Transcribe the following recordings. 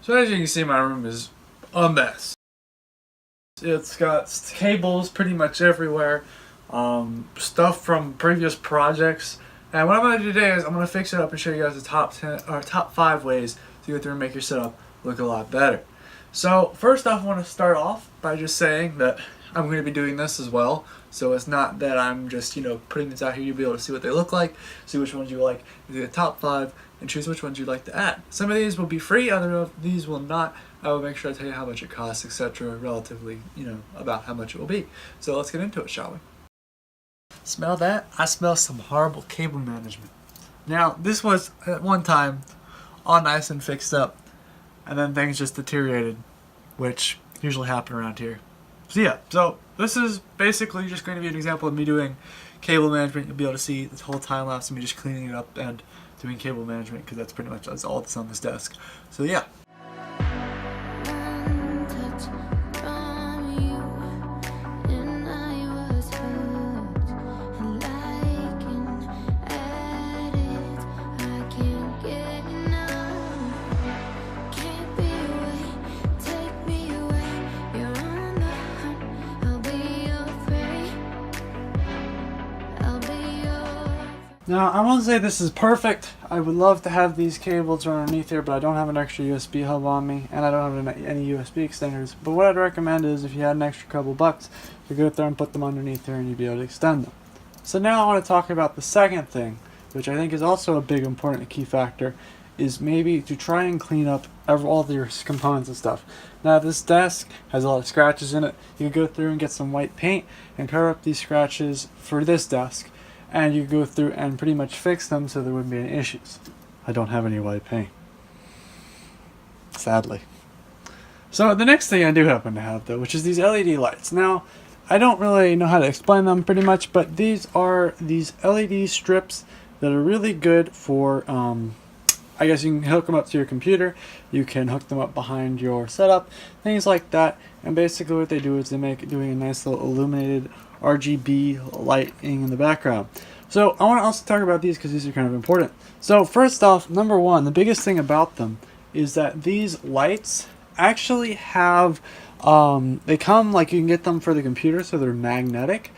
So as you can see, my room is a mess. It's got cables pretty much everywhere, stuff from previous projects. And what I'm going to do today is I'm going to fix it up and show you guys the top 10 or top 5 ways to go through and make your setup look a lot better. So first off, I want to start off by just saying that I'm going to be doing this as well. So it's not that I'm just, putting this out here. You'll be able to see what they look like, see which ones you like, do the top 5, and choose which ones you'd like to add. Some of these will be free, other of these will not. I will make sure I tell you how much it costs, etc. relatively, about how much it will be. So let's get into it, shall we? Smell that? I smell some horrible cable management. Now, this was at one time all nice and fixed up, and then things just deteriorated, which usually happen around here. So yeah, this is basically just going to be an example of me doing cable management. You'll be able to see this whole time lapse of me just cleaning it up and doing cable management, because that's pretty much all that's on this desk. So yeah. Now, I won't say this is perfect. I would love to have these cables run underneath here, but I don't have an extra USB hub on me, and I don't have any USB extenders. But what I'd recommend is, if you had an extra couple bucks, you go there and put them underneath there, and you'd be able to extend them. So now I want to talk about the second thing, which I think is also a big important key factor, is maybe to try and clean up all of your components and stuff. Now, this desk has a lot of scratches in it. You can go through and get some white paint and cover up these scratches for this desk, and you go through and pretty much fix them so there wouldn't be any issues. I don't have any white paint, sadly. So the next thing I do happen to have, though, which is these LED lights. Now, I don't really know how to explain them pretty much, but these are these LED strips that are really good for, I guess you can hook them up to your computer, you can hook them up behind your setup, things like that. And basically what they do is they make it doing a nice little illuminated RGB lighting in the background. So I want to also talk about these because these are kind of important. So first off, number one, the biggest thing about them is that these lights actually have, they come, like, you can get them for the computer, so they're magnetic.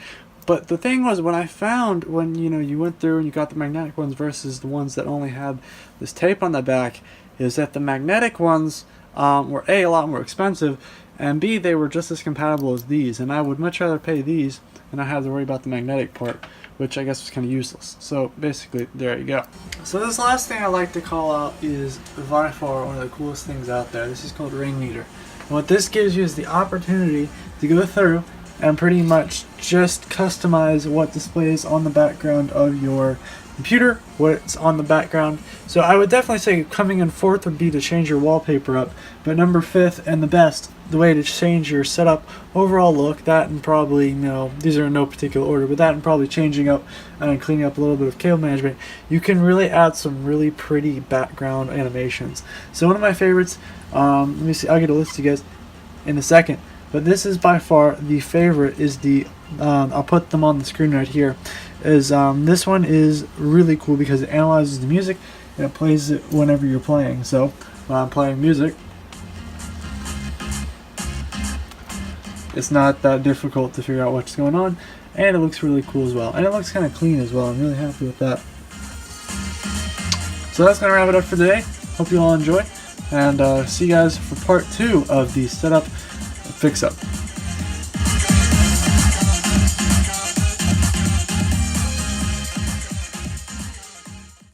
But the thing was, when I found, when you went through and you got the magnetic ones versus the ones that only had this tape on the back, is that the magnetic ones were A, a lot more expensive, and B, they were just as compatible as these. And I would much rather pay these and not have to worry about the magnetic part, which I guess was kind of useless. So basically, there you go. So this last thing I like to call out is by far one of the coolest things out there. This is called Ring Meter. And what this gives you is the opportunity to go through and pretty much just customize what displays on the background of your computer, what's on the background. So I would definitely say coming in fourth would be to change your wallpaper up, but number 5th and the best, the way to change your setup overall look, that and probably, these are in no particular order, but that and probably changing up and cleaning up a little bit of cable management, you can really add some really pretty background animations. So one of my favorites, let me see, I'll get a list to you guys in a second, but this is by far the favorite, is the, I'll put them on the screen right here, is this one is really cool because it analyzes the music and it plays it whenever you're playing. So when I'm playing music, it's not that difficult to figure out what's going on, and it looks really cool as well, and it looks kind of clean as well. I'm really happy with that. So that's going to wrap it up for today. Hope you all enjoy, and see you guys for part 2 of the setup fix-up.